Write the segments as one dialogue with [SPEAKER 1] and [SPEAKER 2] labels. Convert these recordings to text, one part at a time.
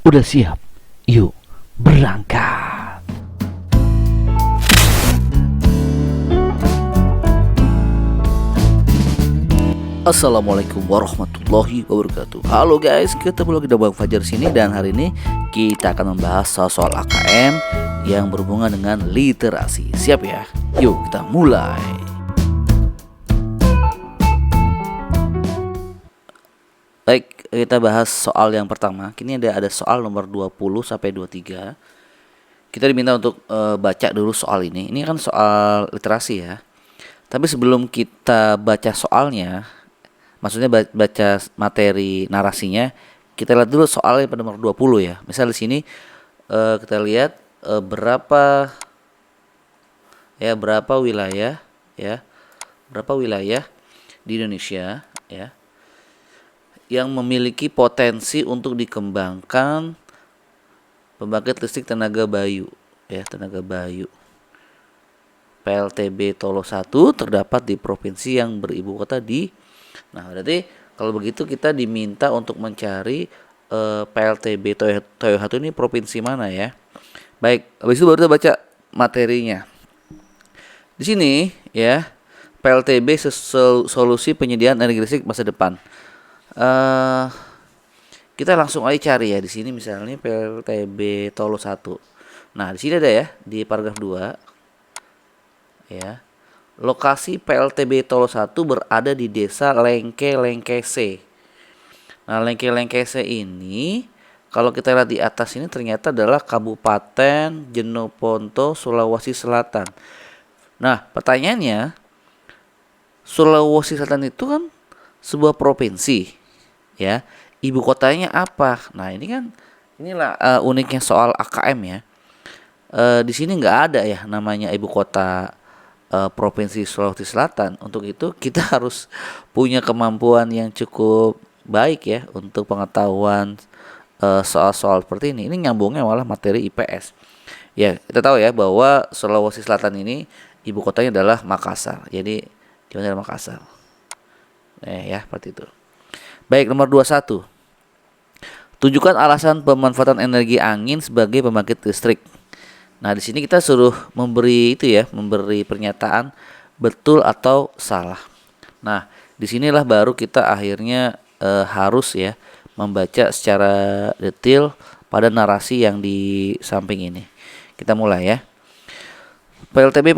[SPEAKER 1] Udah siap? Yuk berangkat. Assalamualaikum warahmatullahi wabarakatuh. Halo guys, ketemu lagi dengan Bang Fajar sini, dan hari ini kita akan membahas soal AKM yang berhubungan dengan literasi. Siap ya? Yuk kita mulai. Baik, kita bahas soal yang pertama. Kini ada soal nomor 20 sampai 23. Kita diminta untuk baca dulu soal ini. Ini kan soal literasi ya. Tapi sebelum kita baca soalnya, maksudnya baca materi narasinya, kita lihat dulu soalnya pada nomor 20 ya. Misal di sini kita lihat berapa wilayah ya. Berapa wilayah di Indonesia ya yang memiliki potensi untuk dikembangkan pembangkit listrik tenaga bayu ya, tenaga bayu. PLTB Tolo 1 terdapat di provinsi yang beribu kota di. Nah, berarti kalau begitu kita diminta untuk mencari PLTB Tolo 1 ini provinsi mana ya. Baik, habis itu baru kita baca materinya. Di sini ya, PLTB solusi penyediaan energi listrik masa depan. Kita langsung aja cari ya di sini, misalnya PLTB Tolo 1. Nah, di sini ada ya di paragraf 2 ya. Lokasi PLTB Tolo 1 berada di Desa Lengke-Lengkese. Nah, Lengke-Lengkese ini kalau kita lihat di atas ini ternyata adalah Kabupaten Jeneponto, Sulawesi Selatan. Nah, pertanyaannya, Sulawesi Selatan itu kan sebuah provinsi ya, ibu kotanya apa? Nah, inilah uniknya soal AKM ya. Di sini nggak ada ya namanya ibu kota provinsi Sulawesi Selatan. Untuk itu kita harus punya kemampuan yang cukup baik ya untuk pengetahuan soal-soal seperti ini. Ini nyambungnya malah materi IPS. Ya, kita tahu ya bahwa Sulawesi Selatan ini ibu kotanya adalah Makassar. Jadi di mana ada Makassar? Ya, seperti itu. Baik, nomor 21. Tunjukkan alasan pemanfaatan energi angin sebagai pembangkit listrik. Nah, di sini kita suruh memberi pernyataan betul atau salah. Nah, disinilah baru kita akhirnya harus ya membaca secara detail pada narasi yang di samping ini. Kita mulai ya. PLTB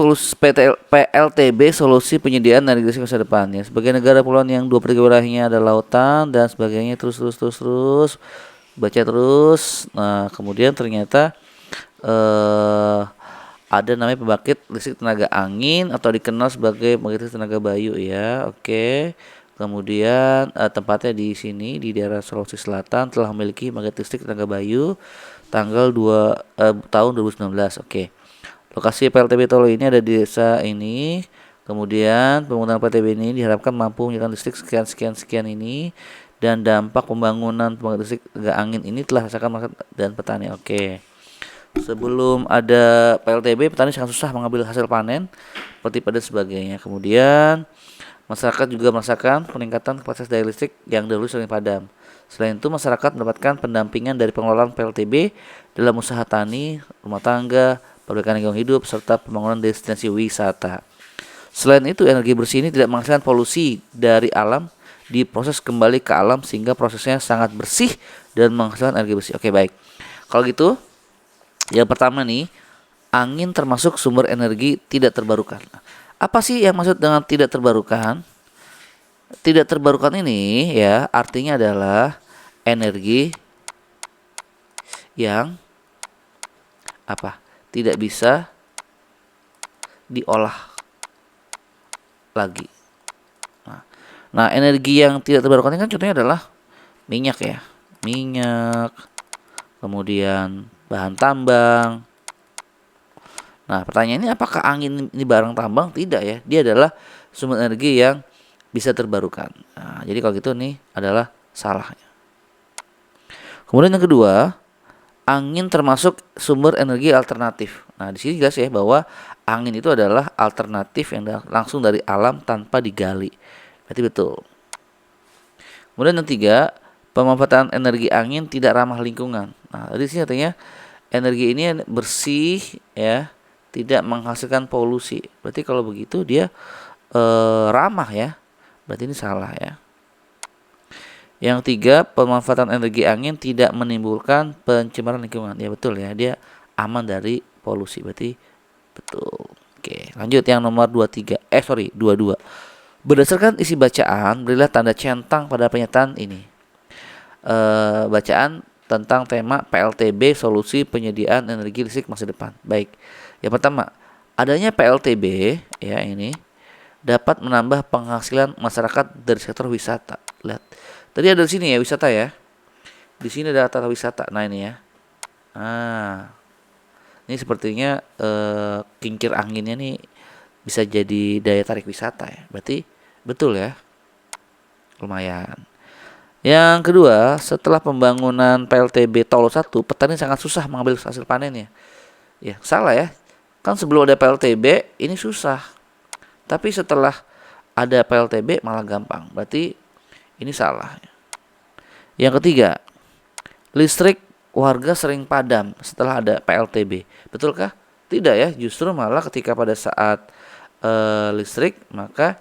[SPEAKER 1] solusi penyediaan energi listrik masa depan ya. Sebagai negara kepulauan yang 2/3 wilayahnya ada lautan dan sebagainya, terus baca terus. Nah, kemudian ternyata ada namanya pembangkit listrik tenaga angin atau dikenal sebagai pembangkit listrik tenaga bayu ya. Oke. Kemudian tempatnya di sini di daerah Sulawesi Selatan, telah memiliki pembangkit listrik tenaga bayu tanggal tahun 2019. Oke. Lokasi PLTB Tolo ini ada di desa ini. Kemudian pembangunan PLTB ini diharapkan mampu menyediakan listrik sekian ini, dan dampak pembangunan pembangkit listrik tenaga angin ini telah dirasakan masyarakat dan petani. Oke. Sebelum ada PLTB, petani sangat susah mengambil hasil panen seperti pada sebagainya. Kemudian masyarakat juga merasakan peningkatan kapasitas daya listrik yang dahulu sering padam. Selain itu, masyarakat mendapatkan pendampingan dari pengelolaan PLTB dalam usaha tani, rumah tangga, perbaikan lingkungan hidup, serta pembangunan destinasi wisata. Selain itu, energi bersih ini tidak menghasilkan polusi dari alam, diproses kembali ke alam sehingga prosesnya sangat bersih dan menghasilkan energi bersih. Oke, baik. Kalau gitu, yang pertama nih, angin termasuk sumber energi tidak terbarukan. Apa sih yang maksud dengan tidak terbarukan? Tidak terbarukan ini ya artinya adalah energi yang tidak bisa diolah lagi. Nah, energi yang tidak terbarukan ini kan contohnya adalah minyak ya, kemudian bahan tambang. Nah, pertanyaannya apakah angin ini barang tambang? Tidak ya, dia adalah sumber energi yang bisa terbarukan. Nah, jadi kalau gitu nih adalah salahnya. Kemudian yang kedua, angin termasuk sumber energi alternatif. Nah, di sini jelas ya bahwa angin itu adalah alternatif yang langsung dari alam tanpa digali. Berarti betul. Kemudian yang ketiga, pemanfaatan energi angin tidak ramah lingkungan. Nah, di sini artinya energi ini bersih ya, tidak menghasilkan polusi. Berarti kalau begitu dia ramah ya. Berarti ini salah ya. Yang tiga, pemanfaatan energi angin tidak menimbulkan pencemaran lingkungan. Ya betul ya, dia aman dari polusi. Berarti betul. Oke, lanjut yang nomor 23. 22. Berdasarkan isi bacaan, berilah tanda centang pada pernyataan ini. Bacaan tentang tema PLTB solusi penyediaan energi listrik masa depan. Baik. Yang pertama, adanya PLTB ya ini dapat menambah penghasilan masyarakat dari sektor wisata. Lihat. Tadi ada di sini ya wisata ya. Di sini ada tata wisata. Nah ini ya. Nah, ini sepertinya kincir anginnya nih bisa jadi daya tarik wisata ya. Berarti betul ya. Lumayan. Yang kedua, setelah pembangunan PLTB Tolo 1, petani sangat susah mengambil hasil panennya. Ya, salah ya. Kan sebelum ada PLTB ini susah. Tapi setelah ada PLTB malah gampang. Berarti ini salah. Yang ketiga, listrik warga sering padam setelah ada PLTB. Betulkah? Tidak ya, justru malah ketika pada saat listrik maka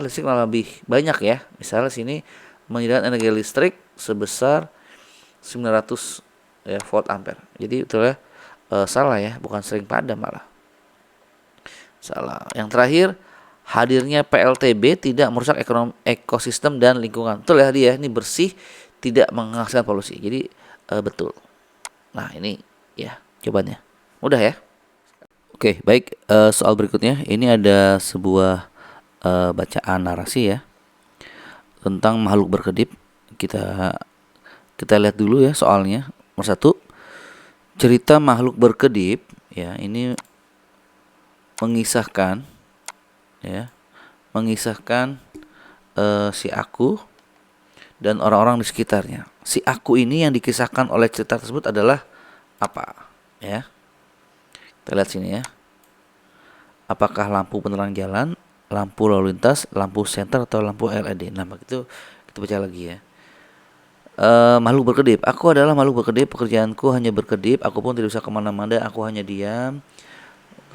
[SPEAKER 1] listrik malah lebih banyak ya. Misalnya sini menyediakan energi listrik sebesar 900 ya, volt ampere. Jadi betul ya, salah ya, bukan sering padam malah. Salah. Yang terakhir, hadirnya PLTB tidak merusak ekosistem dan lingkungan. Betul ya dia, ini bersih, tidak menghasilkan polusi. Jadi betul. Nah ini ya jawabannya. Mudah ya. Oke, baik. Soal berikutnya, ini ada sebuah bacaan narasi ya tentang makhluk berkedip. Kita lihat dulu ya soalnya. Nomor 1, cerita makhluk berkedip ya ini mengisahkan si aku dan orang-orang di sekitarnya. Si aku ini yang dikisahkan oleh cerita tersebut adalah apa ya? Kita lihat sini ya. Apakah lampu penerang jalan, lampu lalu lintas, lampu senter, atau lampu LED? Nah, begitu kita baca lagi ya. Makhluk berkedip. Aku adalah makhluk berkedip. Pekerjaanku hanya berkedip. Aku pun tidak bisa kemana-mana. Aku hanya diam.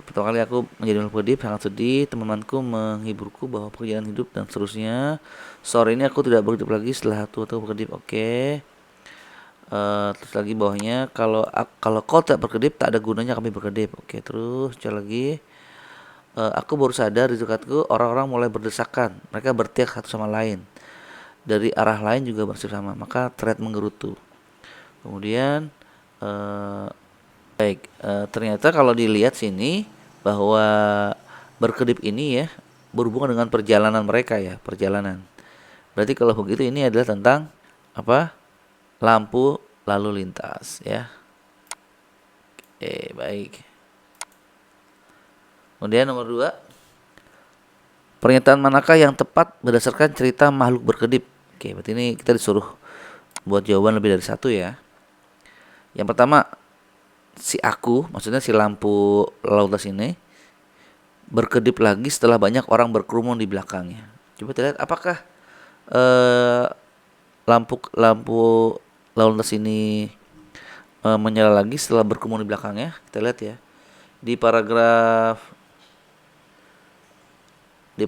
[SPEAKER 1] Pertama kali aku menjadi makhluk berkedip, sangat sedih. Teman-temanku menghiburku bahwa pekerjaan hidup dan seterusnya. Sore ini aku tidak berkedip lagi setelah aku berkedip. Oke. Terus lagi bawahnya, kalau kau tak berkedip, tak ada gunanya kami berkedip. Oke, terus coba lagi. Aku baru sadar di dekatku orang-orang mulai berdesakan. Mereka berteriak satu sama lain. Dari arah lain juga bersama. Maka teriak menggerutu. Kemudian ternyata kalau dilihat sini bahwa berkedip ini ya berhubungan dengan perjalanan mereka ya, perjalanan. Berarti kalau begitu ini adalah tentang apa? Lampu lalu lintas ya. Baik. Kemudian nomor 2, pernyataan manakah yang tepat berdasarkan cerita makhluk berkedip? Oke, berarti ini kita disuruh buat jawaban lebih dari satu ya. Yang pertama, si aku, maksudnya si lampu lalu lintas ini berkedip lagi setelah banyak orang berkerumun di belakangnya. Coba kita lihat apakah lampu lalu lintas ini menyala lagi setelah berkerumun di belakangnya. Kita lihat ya. Di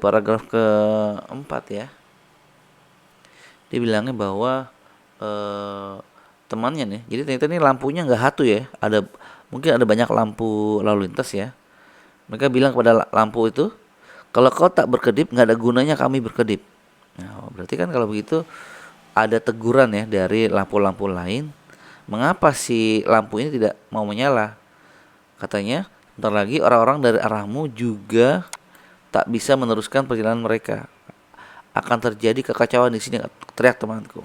[SPEAKER 1] paragraf keempat ya, dia bilangnya bahwa temannya nih, jadi ternyata ini lampunya nggak satu ya, mungkin ada banyak lampu lalu lintas ya. Mereka bilang kepada lampu itu, kalau kau tak berkedip, nggak ada gunanya kami berkedip. Nah, berarti kan kalau begitu ada teguran ya dari lampu-lampu lain, mengapa si lampu ini tidak mau menyala? Katanya, bentar lagi orang-orang dari arahmu juga tak bisa meneruskan perjalanan mereka. Akan terjadi kekacauan di sini, teriak temanku.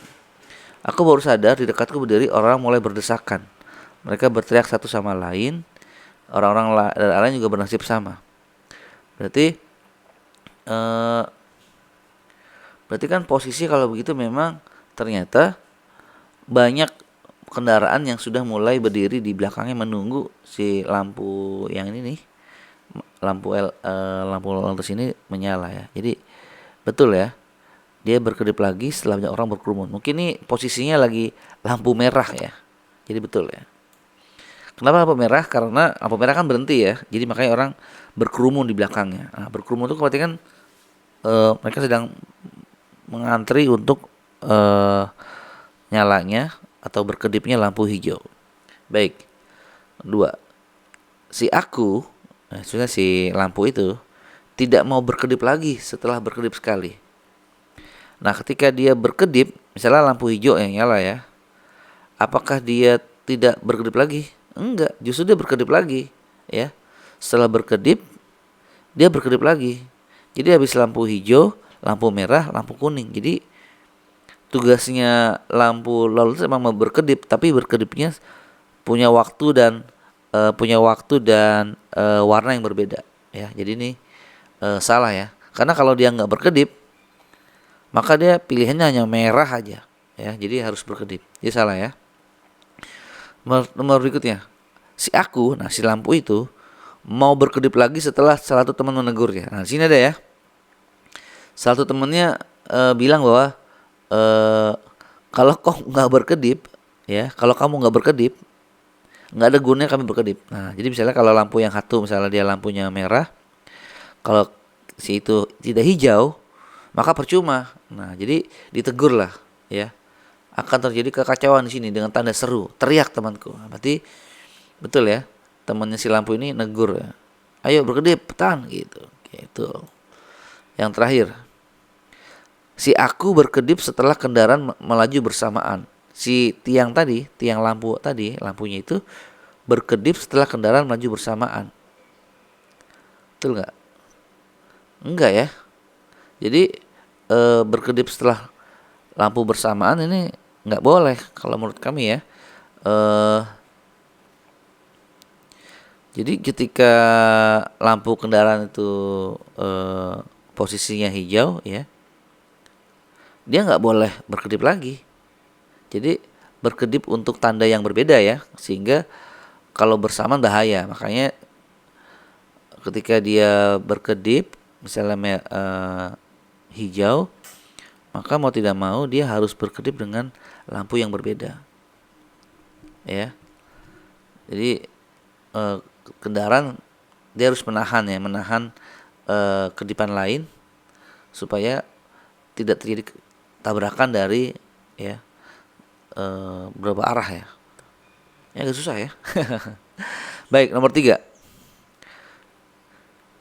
[SPEAKER 1] Aku baru sadar di dekatku berdiri orang mulai berdesakan. Mereka berteriak satu sama lain. Orang-orang dari lain juga bernasib sama. Berarti kan posisi kalau begitu memang ternyata banyak kendaraan yang sudah mulai berdiri di belakangnya menunggu si lampu yang ini nih. Lampu lampu lintas ini menyala ya. Jadi betul ya. dia berkedip lagi setelah banyak orang berkerumun. Mungkin ini posisinya lagi lampu merah ya. Jadi betul ya. Kenapa lampu merah? Karena lampu merah kan berhenti ya. Jadi makanya orang berkerumun di belakangnya. Nah, berkerumun itu berarti kan mereka sedang mengantri untuk eh, nyalanya atau berkedipnya lampu hijau. Baik. Dua, si aku, maksudnya si lampu itu tidak mau berkedip lagi setelah berkedip sekali. Nah, ketika dia berkedip, misalnya lampu hijau yang nyala ya, apakah dia tidak berkedip lagi? Enggak, justru dia berkedip lagi, ya. Setelah berkedip, dia berkedip lagi. Jadi habis lampu hijau, lampu merah, lampu kuning. Jadi tugasnya lampu lalu lintas memang mau berkedip, tapi berkedipnya punya waktu dan warna yang berbeda, ya. Jadi ini salah ya. Karena kalau dia nggak berkedip, maka dia pilihannya hanya merah aja, ya. Jadi harus berkedip. Jadi salah ya. Nomor berikutnya, si aku, nah si lampu itu mau berkedip lagi setelah salah satu teman menegurnya. Nah, di sini ada ya. Salah satu temannya bilang bahwa eh, kalau kau nggak berkedip, ya, kalau kamu nggak berkedip, nggak ada gunanya kami berkedip. Nah, jadi misalnya kalau lampu yang satu, misalnya dia lampunya merah, kalau si itu tidak hijau, maka percuma. Nah, jadi ditegur lah, ya. Akan terjadi kekacauan di sini dengan tanda seru, teriak temanku. Nah, berarti betul ya, temannya si lampu ini negur ya. Ayo berkedip, petan gitu. Gitu. Yang terakhir, si aku berkedip setelah kendaraan melaju bersamaan. Si tiang tadi, tiang lampu tadi, lampunya itu berkedip setelah kendaraan melaju bersamaan. Betul nggak? Enggak ya. Jadi berkedip setelah lampu bersamaan ini nggak boleh kalau menurut kami ya. Eh, jadi ketika lampu kendaraan itu posisinya hijau ya, dia nggak boleh berkedip lagi. Jadi berkedip untuk tanda yang berbeda ya, sehingga kalau bersamaan bahaya. Makanya ketika dia berkedip misalnya hijau, maka mau tidak mau dia harus berkedip dengan lampu yang berbeda. Ya. Jadi kendaraan dia harus menahan ya, menahan kedipan lain supaya tidak terjadi tabrakan dari ya berapa arah ya. Ya agak susah ya. Baik, nomor 3.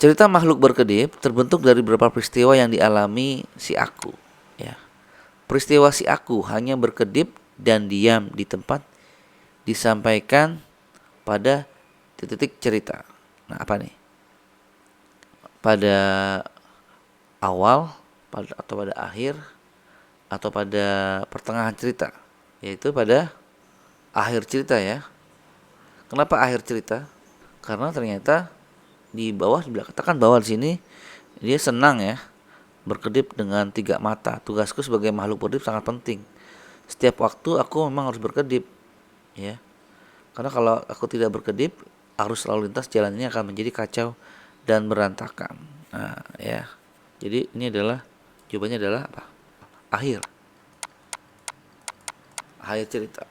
[SPEAKER 1] Cerita makhluk berkedip terbentuk dari beberapa peristiwa yang dialami si aku. Ya. Peristiwa si aku hanya berkedip dan diam di tempat disampaikan pada titik cerita. Nah, apa nih? Pada awal, atau pada akhir, atau pada pertengahan cerita, yaitu pada akhir cerita ya. Kenapa akhir cerita? Karena ternyata di bawah katakan bahwa di sini dia senang ya berkedip dengan 3 mata. Tugasku sebagai makhluk berkedip sangat penting. Setiap waktu aku memang harus berkedip, ya. Karena kalau aku tidak berkedip, arus lalu lintas jalan ini akan menjadi kacau dan berantakan. Nah, ya. Jadi ini adalah jawabannya adalah apa? Akhir. Akhir cerita.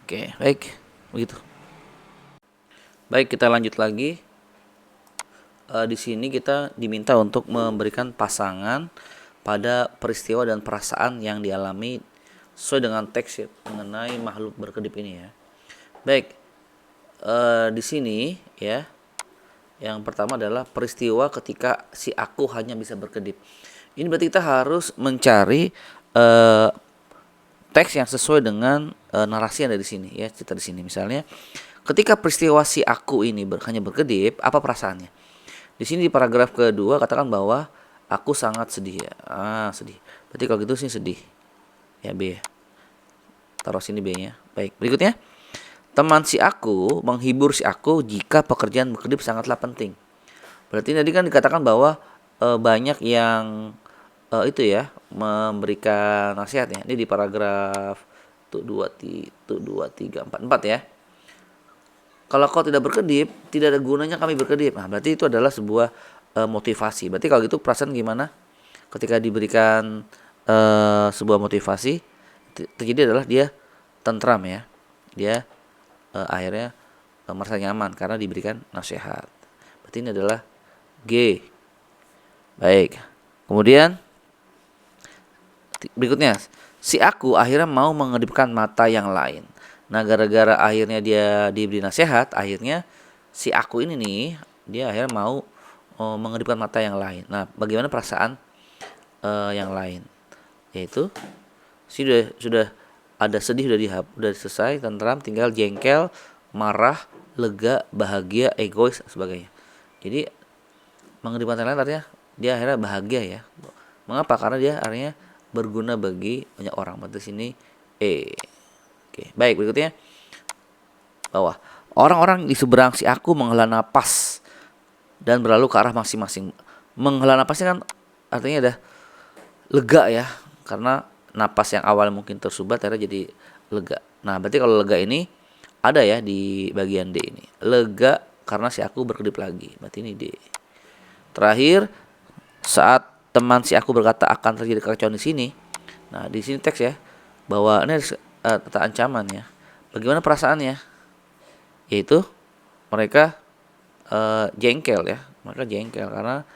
[SPEAKER 1] Oke, baik. Begitu. Baik, kita lanjut lagi. Di sini kita diminta untuk memberikan pasangan pada peristiwa dan perasaan yang dialami sesuai dengan teks ya, mengenai makhluk berkedip ini ya. Baik, di sini ya, yang pertama adalah peristiwa ketika si aku hanya bisa berkedip. Ini berarti kita harus mencari teks yang sesuai dengan narasi yang ada di sini ya, cerita di sini. Misalnya, ketika peristiwa si aku ini hanya berkedip, apa perasaannya? Di sini di paragraf kedua katakan bahwa aku sangat sedih ya. Sedih. Berarti kalau gitu sih sedih. Ya, B. Taruh sini B-nya. Baik, berikutnya. Teman si aku menghibur si aku jika pekerjaan berkedip sangatlah penting. Berarti tadi kan dikatakan bahwa banyak yang itu ya memberikan nasihat ya. Ini di paragraf 2 3 4 ya. Kalau kau tidak berkedip, tidak ada gunanya kami berkedip. Nah, berarti itu adalah sebuah motivasi. Berarti kalau gitu perasaan gimana? Ketika diberikan sebuah motivasi, terjadi adalah dia tentram ya. Dia akhirnya merasa nyaman karena diberikan nasihat. Berarti ini adalah G. Baik. Kemudian berikutnya, si aku akhirnya mau mengedipkan mata yang lain. Nah, gara-gara akhirnya dia diberi nasihat, akhirnya si aku ini nih, dia akhirnya mau mengedipkan mata yang lain. Nah, bagaimana perasaan yang lain? Yaitu sudah ada sedih, udah selesai, tentram, tinggal jengkel, marah, lega, bahagia, egois, sebagainya. Jadi mengedipkan mata yang lain artinya dia akhirnya bahagia ya. Mengapa? Karena dia akhirnya berguna bagi banyak orang. Berarti sini E. Oke, baik, berikutnya bawah. Orang-orang di seberang si aku menghela napas dan berlalu ke arah masing-masing. Menghela napasnya kan artinya udah lega ya, karena napas yang awal mungkin tersumbat akhirnya jadi lega. Nah, berarti kalau lega ini ada ya di bagian D ini. Lega karena si aku berkedip lagi. Berarti ini D. Terakhir, saat teman si aku berkata akan terjadi kekacauan di sini. Nah, di sini teks ya bahwa ini kata ancaman ya. Bagaimana perasaannya? Yaitu mereka jengkel ya. Mereka jengkel karena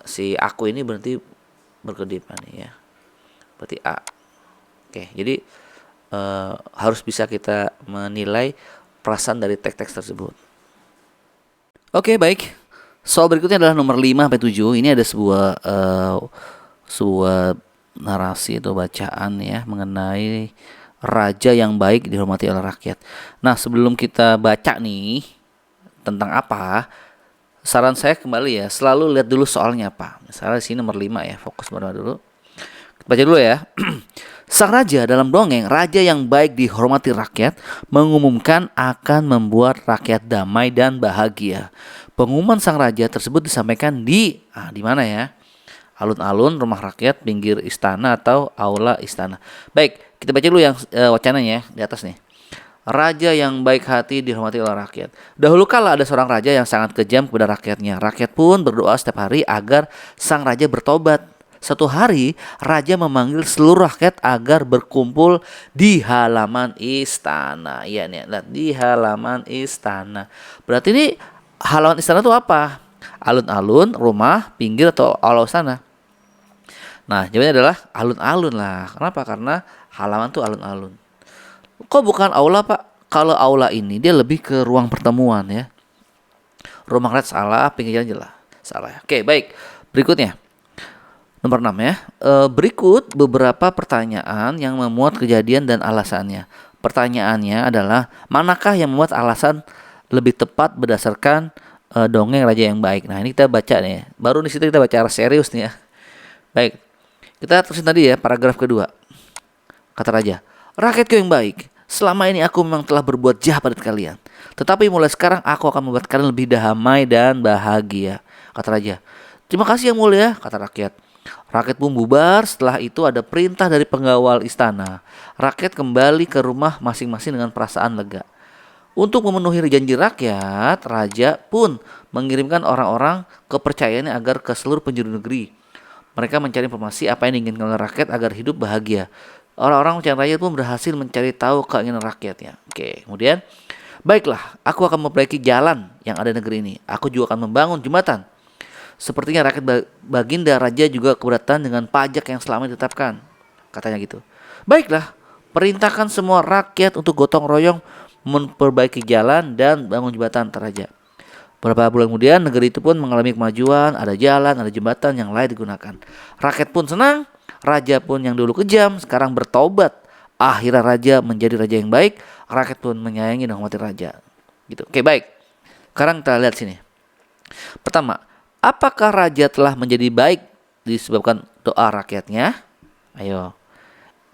[SPEAKER 1] si aku ini berhenti berkedip nih ya. Berarti A. Oke, jadi harus bisa kita menilai perasaan dari teks-teks tersebut. Oke, baik. Soal berikutnya adalah nomor 5 sampai 7. Ini ada sebuah narasi atau bacaan ya mengenai raja yang baik dihormati oleh rakyat. Nah, sebelum kita baca nih tentang apa, saran saya kembali ya, selalu lihat dulu soalnya apa. Misalnya di sini nomor 5 ya, fokus dulu. Baca dulu ya. Sang raja dalam dongeng, raja yang baik dihormati rakyat, mengumumkan akan membuat rakyat damai dan bahagia. Pengumuman sang raja tersebut disampaikan di mana ya? Alun-alun, rumah rakyat, pinggir istana atau aula istana. Baik, kita baca dulu yang wacananya di atas nih. Raja yang baik hati dihormati oleh rakyat. Dahulu kala ada seorang raja yang sangat kejam kepada rakyatnya. Rakyat pun berdoa setiap hari agar sang raja bertobat. Suatu hari, raja memanggil seluruh rakyat agar berkumpul di halaman istana. Iya nih, lihat di halaman istana. Berarti ini halaman istana itu apa? Alun-alun, rumah, pinggir atau aula istana? Nah, jawabannya adalah alun-alun lah. Kenapa? Karena halaman tuh alun-alun. Kok bukan aula, Pak? Kalau aula ini dia lebih ke ruang pertemuan ya. Rumah rakyat salah, pinggir jalan jelas salah. Oke, baik. Berikutnya. Nomor 6 ya. Berikut beberapa pertanyaan yang memuat kejadian dan alasannya. Pertanyaannya adalah, manakah yang memuat alasan lebih tepat berdasarkan dongeng raja yang baik. Nah, ini kita baca nih. Baru di situ kita baca serius nih ya. Baik. Kita terusin tadi ya paragraf kedua. Kata raja, rakyatku yang baik, selama ini aku memang telah berbuat jahat pada kalian. Tetapi mulai sekarang aku akan membuat kalian lebih damai dan bahagia. Kata raja, terima kasih yang mulia, kata rakyat. Rakyat pun bubar. Setelah itu ada perintah dari pengawal istana. Rakyat kembali ke rumah masing-masing dengan perasaan lega. Untuk memenuhi janji rakyat, raja pun mengirimkan orang-orang kepercayaannya agar ke seluruh penjuru negeri. Mereka mencari informasi apa yang diinginkan oleh rakyat agar hidup bahagia. Orang-orang mencari rakyat pun berhasil mencari tahu keinginan rakyatnya. Oke, kemudian, baiklah, aku akan memperbaiki jalan yang ada di negeri ini. Aku juga akan membangun jembatan. Sepertinya rakyat baginda raja juga keberatan dengan pajak yang selama ditetapkan. Katanya gitu. Baiklah, perintahkan semua rakyat untuk gotong royong memperbaiki jalan dan bangun jembatan, raja. Beberapa bulan kemudian negeri itu pun mengalami kemajuan. Ada jalan, ada jembatan yang layak digunakan. Rakyat pun senang. Raja pun yang dulu kejam sekarang bertobat. Akhirnya raja menjadi raja yang baik. Rakyat pun menyayangi dan menghormati raja. Gitu. Oke, baik. Sekarang kita lihat sini. Pertama, apakah raja telah menjadi baik disebabkan doa rakyatnya? Ayo.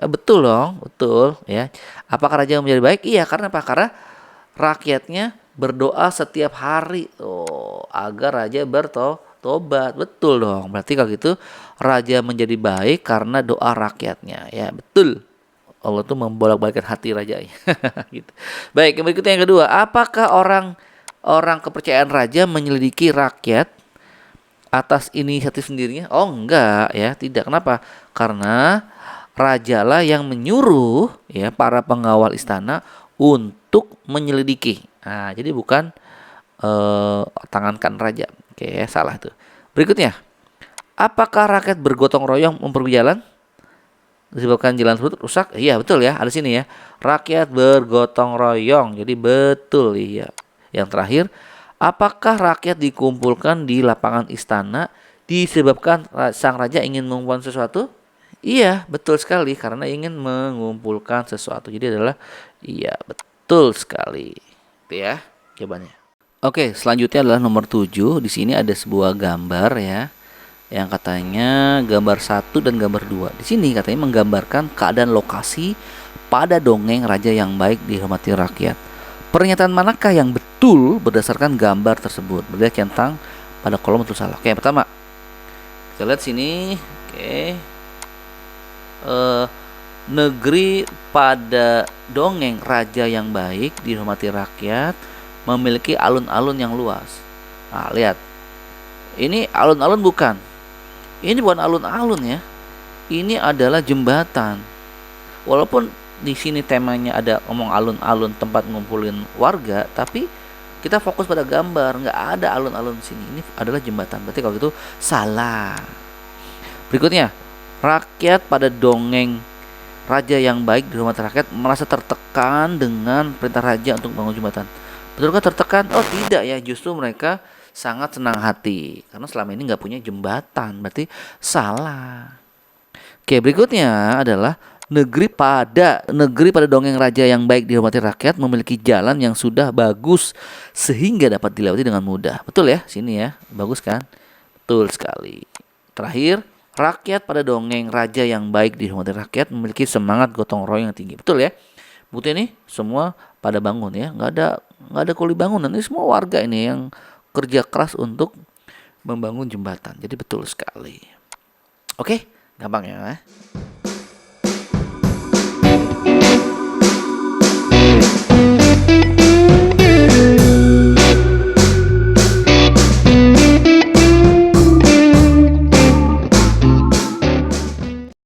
[SPEAKER 1] Betul dong, betul ya. Apakah raja menjadi baik? Iya, karena apa? Karena rakyatnya berdoa setiap hari agar raja bertobat. Betul dong. Berarti kalau gitu raja menjadi baik karena doa rakyatnya. Ya, betul. Allah tuh membolak-balikkan hati rajanya. Gitu. Baik, yang berikutnya yang kedua, apakah orang kepercayaan raja menyelidiki rakyat atas inisiatif sendirinya? Oh enggak ya, tidak. Kenapa? Karena rajalah yang menyuruh ya para pengawal istana untuk menyelidiki. Nah, jadi bukan tangan kan raja. Oke, salah tuh. Berikutnya, apakah rakyat bergotong royong memperbaiki jalan? Disebabkan jalan tersebut rusak? Iya, betul ya. Ada sini ya. Rakyat bergotong royong. Jadi betul iya. Yang terakhir, apakah rakyat dikumpulkan di lapangan istana disebabkan sang raja ingin mengumpulkan sesuatu? Iya, betul sekali karena ingin mengumpulkan sesuatu. Jadi adalah iya, betul sekali. Itu ya jawabannya. Oke, selanjutnya adalah nomor 7. Di sini ada sebuah gambar ya. Yang katanya gambar 1 dan gambar 2. Di sini katanya menggambarkan keadaan lokasi pada dongeng raja yang baik dihormati rakyat. Pernyataan manakah yang betul berdasarkan gambar tersebut? Berarti centang pada kolom betul salah. Oke, yang pertama kita lihat sini. Oke, negeri pada dongeng raja yang baik dihormati rakyat memiliki alun-alun yang luas. Nah, lihat. Ini alun-alun bukan? Ini bukan alun-alun ya. Ini adalah jembatan. Walaupun di sini temanya ada ngomong alun-alun tempat ngumpulin warga, tapi kita fokus pada gambar, nggak ada alun-alun di sini. Ini adalah jembatan. Berarti kalau gitu salah. Berikutnya, rakyat pada dongeng raja yang baik di rumah rakyat merasa tertekan dengan perintah raja untuk bangun jembatan. Betulkah tertekan? Oh tidak ya, justru mereka sangat senang hati karena selama ini nggak punya jembatan. Berarti salah. Oke, berikutnya adalah negeri pada dongeng raja yang baik dihormati rakyat memiliki jalan yang sudah bagus sehingga dapat dilewati dengan mudah. Betul ya, sini ya, bagus kan? Betul sekali. Terakhir, rakyat pada dongeng raja yang baik dihormati rakyat memiliki semangat gotong royong yang tinggi. Betul ya? Bukti ini semua pada bangun ya, nggak ada kuli bangunan. Ini semua warga ini yang kerja keras untuk membangun jembatan. Jadi betul sekali. Oke, gampang ya.